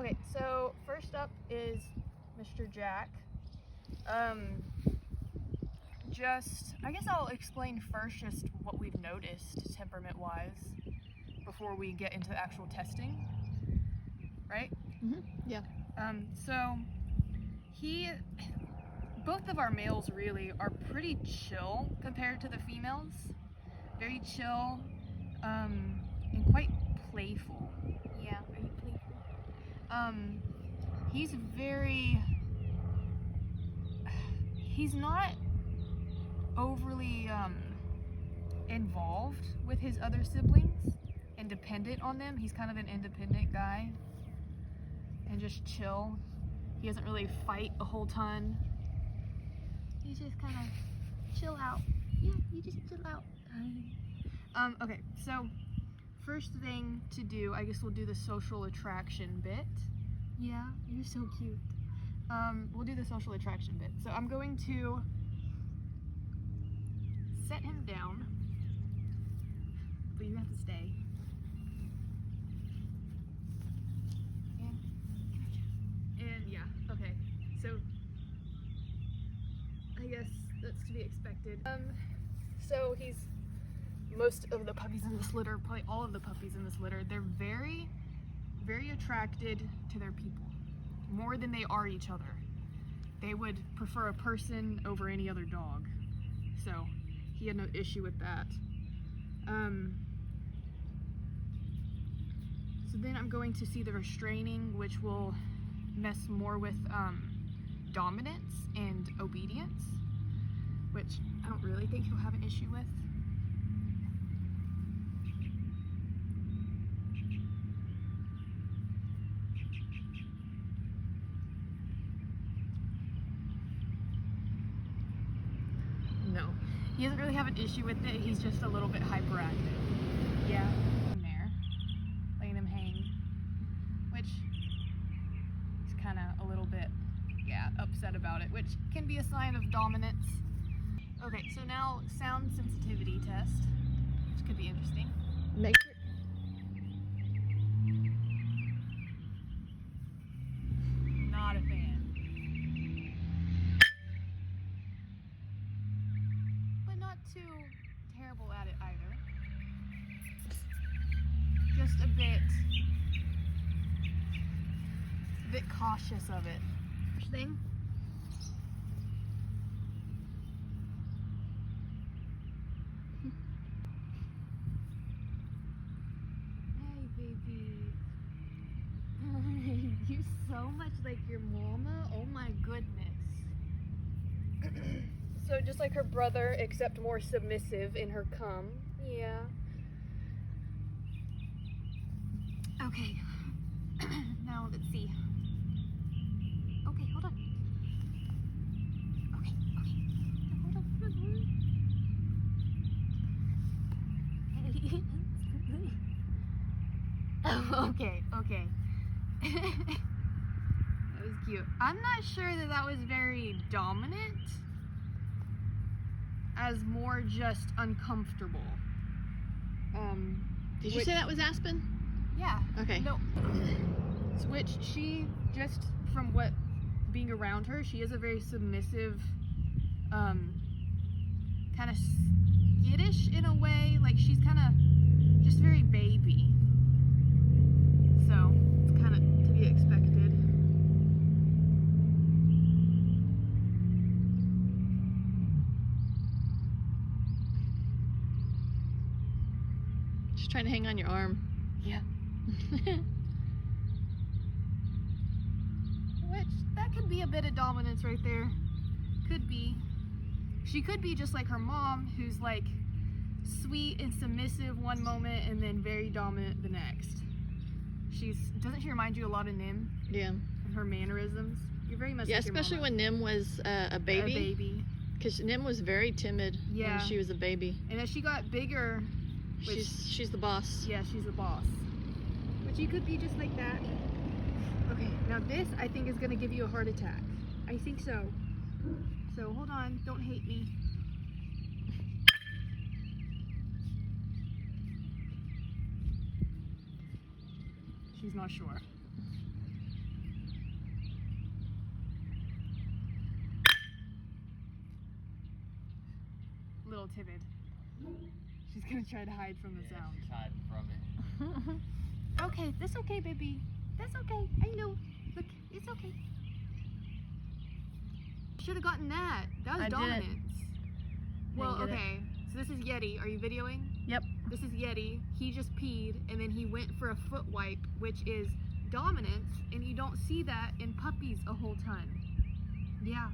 Okay, so first up is Mr. Jack. I guess I'll explain first just what we've noticed temperament-wise before we get into the actual testing, right? Mm-hmm. Yeah. So both of our males really are pretty chill compared to the females. Very chill, and quite playful. Yeah, very playful. He's not overly involved with his other siblings and dependent on them. He's kind of an independent guy and just chill. He doesn't really fight a whole ton. He's just kind of chill out. Yeah, you just chill out. Okay, so first thing to do, I guess we'll do the social attraction bit. Yeah, you're so cute. We'll do the social attraction bit. So I'm going to set him down, but you have to stay. And yeah, okay. So I guess that's to be expected. So most of the puppies in this litter, probably all of the puppies in this litter, they're very, very attracted to their people, more than they are each other. They would prefer a person over any other dog. So he had no issue with that. So then I'm going to see the restraining, which will mess more with dominance and obedience, which I don't really think he'll have an issue with. No, he doesn't really have an issue with it. He's just a little bit hyperactive. Yeah, in there, letting him hang, which is kind of a little bit, yeah, upset about it, which can be a sign of dominance. Okay, so now sound sensitivity test, which could be interesting. Make sure. Not a fan. But not too terrible at it either. Just a bit cautious of it. First thing. Hey, baby. You so much like your mama. Oh my goodness. So just like her brother, except more submissive in her cum. Yeah. Okay. Now let's see. Okay, hold on. Okay. Hold on. Okay. That was cute. I'm not sure that was very dominant, as more just uncomfortable. Did you say that was Aspen? Yeah. Okay. No. Which she, just from what being around her, she is a very submissive, kind of skittish in a way. Like she's kind of just very baby. So it's kind of to be expected. She's trying to hang on your arm. Yeah. Which, that could be a bit of dominance right there. Could be. She could be just like her mom, who's like sweet and submissive one moment and then very dominant the next. Doesn't she remind you a lot of Nim? Yeah. And her mannerisms? You're very much yeah, like your especially mama. when Nim was a baby. A baby. Because Nim was very timid Yeah. when she was a baby. And as she got bigger, She's the boss. yeah, she's the boss. But you could be just like that. Okay, now this I think is gonna give you a heart attack. I think so. So hold on, don't hate me. She's not sure. little timid. She's gonna try to hide from the sound. She's hiding from it. Okay, that's okay, baby. That's okay. I know. Look, it's okay. Should have gotten that. That was I dominance. Well, Didn't get it. okay. So this is Yeti. Are you videoing? Yep. This is Yeti. He just peed and then he went for a foot wipe, which is dominance, and you don't see that in puppies a whole ton. Yeah.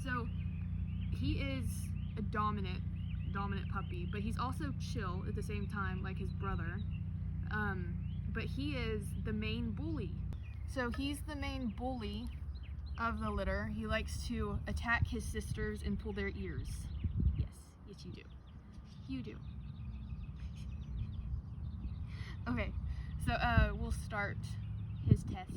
So he is a dominant puppy, but he's also chill at the same time, like his brother. But he is the main bully. So he's the main bully of the litter. He likes to attack his sisters and pull their ears. Yes, yes you do. You do. Okay, so we'll start his test.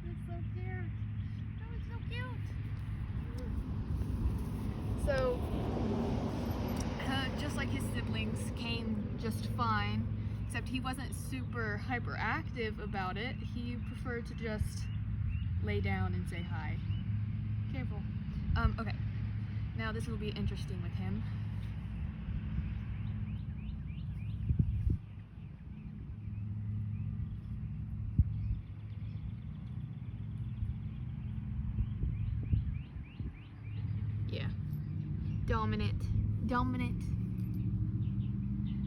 That's so cute. That was so cute. So, just like his siblings, came just fine, except he wasn't super hyperactive about it. He preferred to just lay down and say hi. Careful. Okay. Now this will be interesting with him. Yeah. Dominant.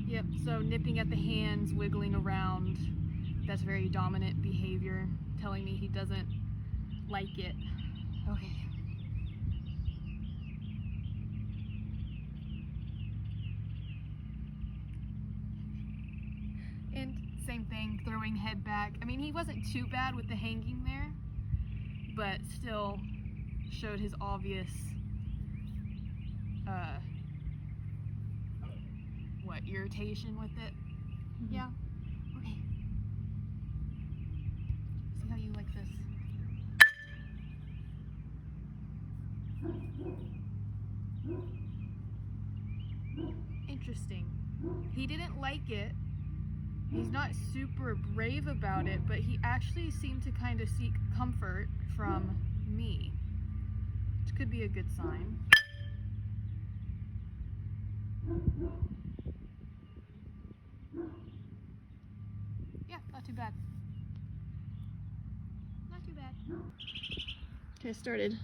Yep, so nipping at the hands, wiggling around, that's very dominant behavior, telling me he doesn't like it. Okay. And same thing, throwing head back. I mean, he wasn't too bad with the hanging there, but still showed his obvious irritation with it. Mm-hmm. Yeah. Okay. See how you like this. Interesting. He didn't like it. He's not super brave about it, but he actually seemed to kind of seek comfort from me, which could be a good sign. Yeah, not too bad. Not too bad. Okay, started.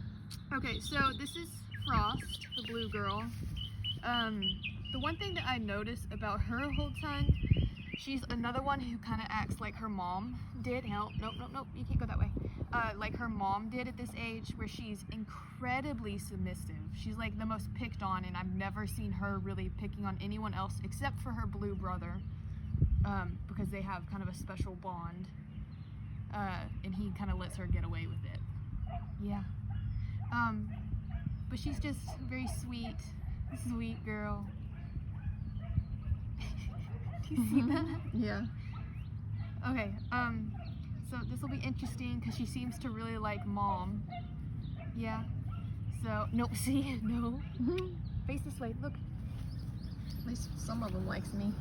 Okay, so this is Frost, the blue girl. The one thing that I noticed about her whole ton, she's another one who kind of acts like her mom did. Nope, you can't go that way. Like her mom did at this age, where she's incredibly submissive. She's like the most picked on, and I've never seen her really picking on anyone else except for her blue brother, because they have kind of a special bond, and he kind of lets her get away with it. Yeah. But she's just very sweet girl. Do you see that? Yeah. Okay, so this will be interesting because she seems to really like mom. Yeah. So, no, see? No. Face this way, look. At least some of them likes me.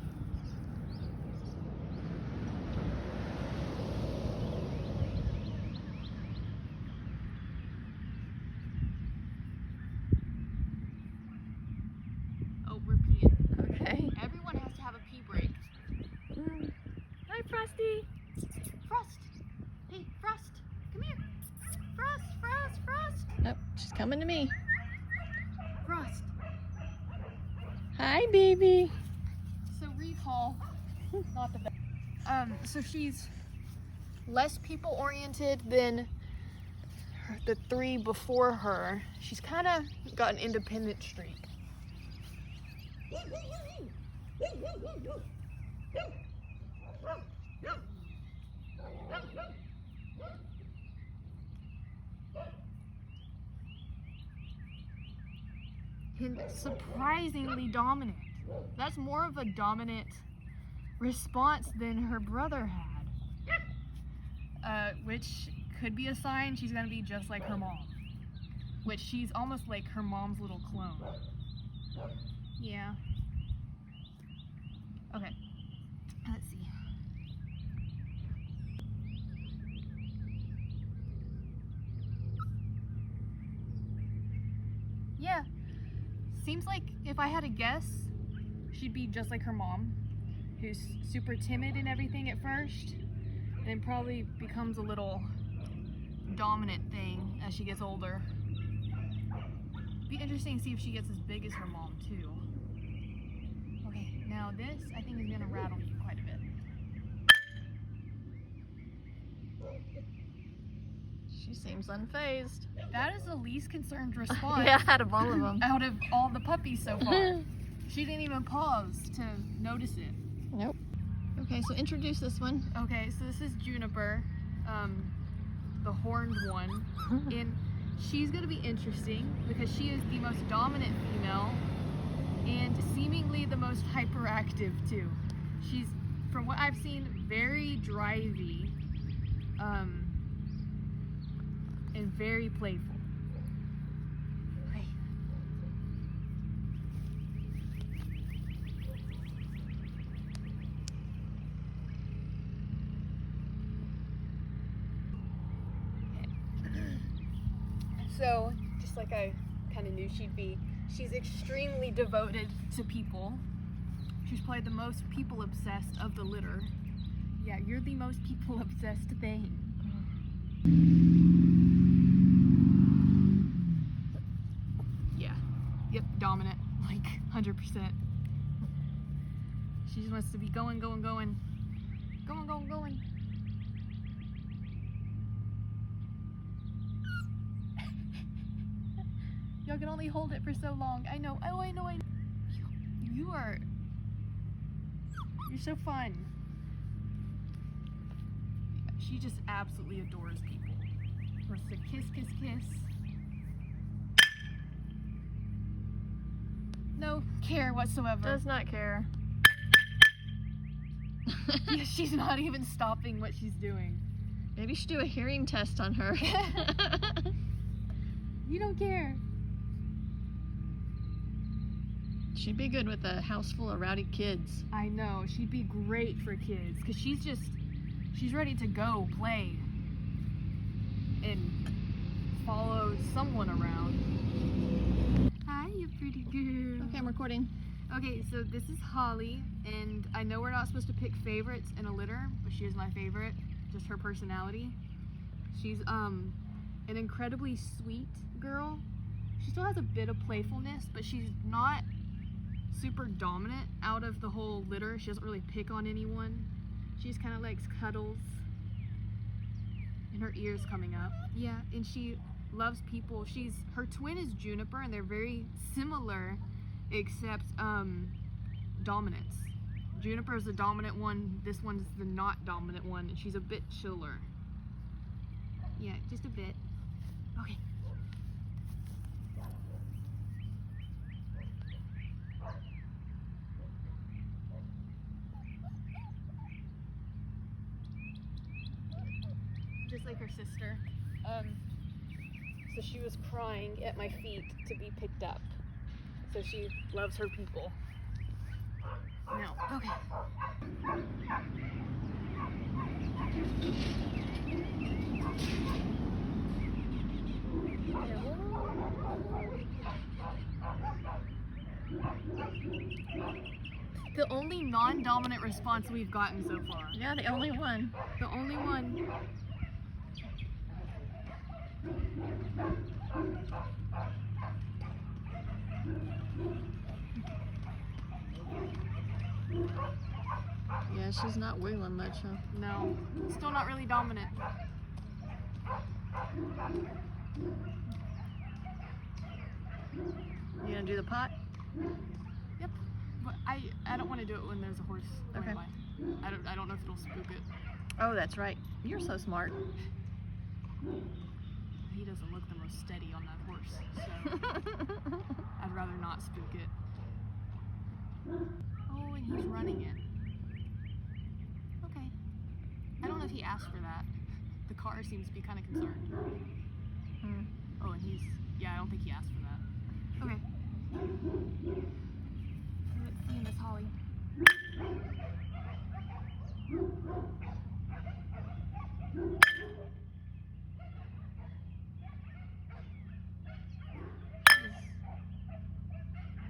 Oh, we're peeing. Okay. Everyone has to have a pee break. Hi, Frosty. Frost. Hey, Frost. Come here. Frost. Nope, she's coming to me. Frost. Hi, baby. So Reed Hall, not the best. So she's less people oriented than the three before her. She's kind of got an independent streak. And surprisingly dominant. That's more of a dominant response than her brother had. Which could be a sign she's gonna be just like her mom. Which she's almost like her mom's little clone. Yeah. Okay. Let's see. Yeah. Seems like if I had to guess, she'd be just like her mom, who's super timid and everything at first, and then probably becomes a little dominant thing as she gets older. Be interesting to see if she gets as big as her mom too. Okay, now this I think is gonna rattle you quite a bit. She seems unfazed. That is the least concerned response Yeah, out of all of them. out of all the puppies so far. She didn't even pause to notice it. Nope. Okay, so introduce this one. Okay, so this is Juniper, the horned one, and she's gonna be interesting because she is the most dominant female and seemingly the most hyperactive too. She's, from what I've seen, very drivey, and very playful. Okay. So, just like I kind of knew she'd be, she's extremely devoted to people. She's probably the most people obsessed of the litter. Yeah, you're the most people obsessed thing. Yeah, yep, dominant, like 100%. She just wants to be going. Y'all can only hold it for so long. I know. Oh, I know. You're so fun. She just absolutely adores people. Wants to kiss. No care whatsoever. Does not care. Yeah, she's not even stopping what she's doing. Maybe you should do a hearing test on her. You don't care. She'd be good with a house full of rowdy kids. I know, she'd be great for kids because she's ready to go play and follow someone around. Hi, you pretty girl. Okay, I'm recording. Okay, so this is Holly, and I know we're not supposed to pick favorites in a litter, but she is my favorite, just her personality. She's an incredibly sweet girl. She still has a bit of playfulness, but she's not super dominant out of the whole litter. She doesn't really pick on anyone. She just kind of likes cuddles. And her ears coming up. Yeah, and she loves people. Her twin is Juniper, and they're very similar, except dominance. Juniper is the dominant one. This one's the not dominant one, and she's a bit chiller. Yeah, just a bit. Okay. Just like her sister. So she was crying at my feet to be picked up. So she loves her people. No. Okay. The only non-dominant response we've gotten so far. Yeah, the only one. The only one. Yeah, she's not wiggling much, huh? No, still not really dominant. You gonna do the pot? Yep. But I don't want to do it when there's a horse going Okay. by. I don't know if it'll spook it. Oh, that's right. You're so smart. He doesn't look the most steady on that horse, so I'd rather not spook it. Oh, and he's running it. Okay. I don't know if he asked for that. The car seems to be kind of concerned. Hmm. Oh, and I don't think he asked for that. Okay. Let's see, Miss Holly.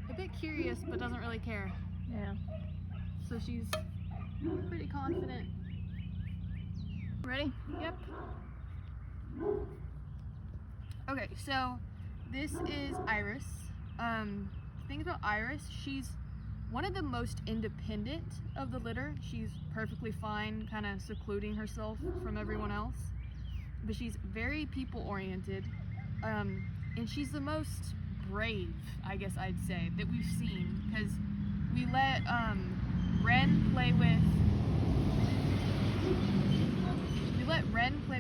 A bit curious, but doesn't really care. Yeah. So she's pretty confident. Ready? Yep. Okay, so this is Iris. Thing about Iris, she's one of the most independent of the litter. She's perfectly fine kind of secluding herself from everyone else. But she's very people-oriented. And she's the most brave, I guess I'd say, that we've seen. Because we let Ren play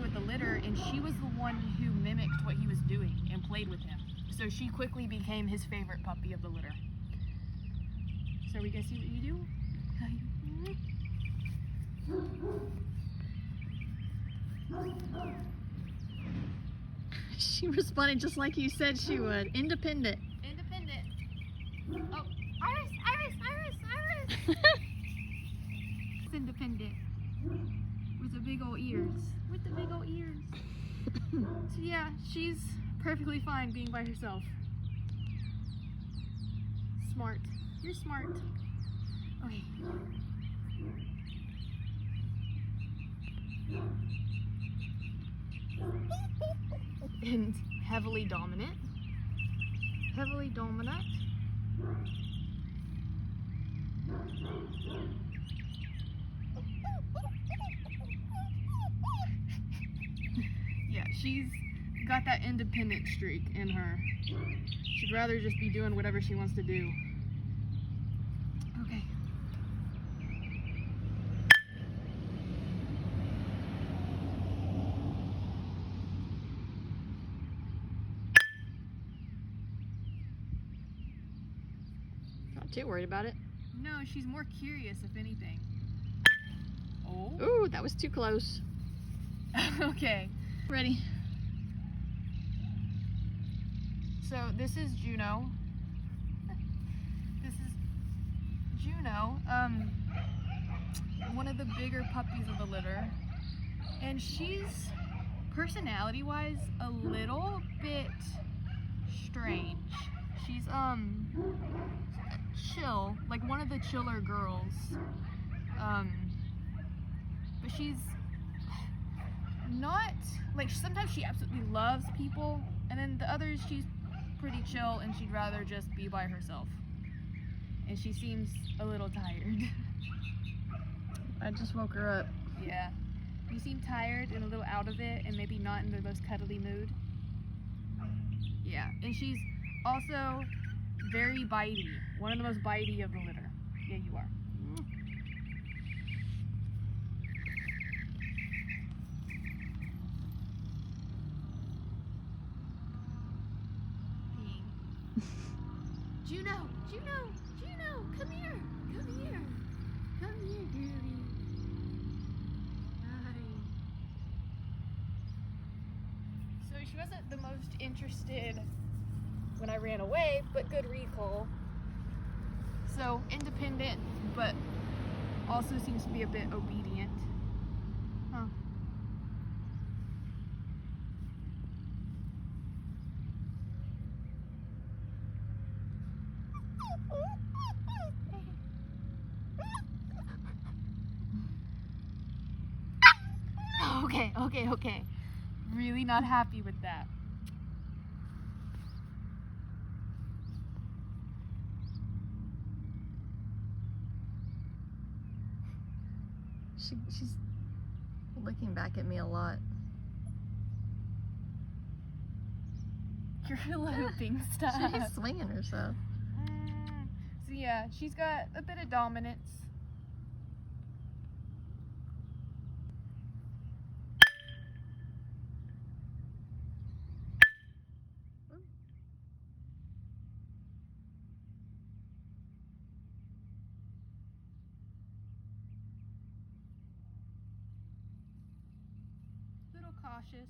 with the litter, and she was the one who mimicked what he was doing and played with him. So she quickly became his favorite puppy of the litter. So we gonna see what you do? She responded just like you said she would. Independent. Independent. Oh, Iris, Iris, Iris, Iris! It's independent. With the big old ears. With the big old ears. So yeah, she's perfectly fine being by herself. Smart. You're smart. Okay. And heavily dominant. Heavily dominant. Yeah, she's got that independent streak in her. She'd rather just be doing whatever she wants to do. Okay. Not too worried about it. No, she's more curious, if anything. Oh. Ooh, that was too close. Okay. Ready? So this is Juno. This is Juno, one of the bigger puppies of the litter. And she's, personality-wise, a little bit strange. She's, chill, like one of the chiller girls. But she's not, like, sometimes she absolutely loves people, and then the others, she's pretty chill and she'd rather just be by herself. And she seems a little tired. I just woke her up. Yeah. You seem tired and a little out of it and maybe not in the most cuddly mood. Yeah. And she's also very bitey. One of the most bitey of the litter. Yeah, you are. Juno! Juno! Juno! Come here! Come here! Come here, girlie. Hi. So she wasn't the most interested when I ran away, but good recall. So independent, but also seems to be a bit obedient. Huh. Okay. Really not happy with that. She's looking back at me a lot. You're eloping stuff. She's swinging herself. So yeah, she's got a bit of dominance. Little cautious.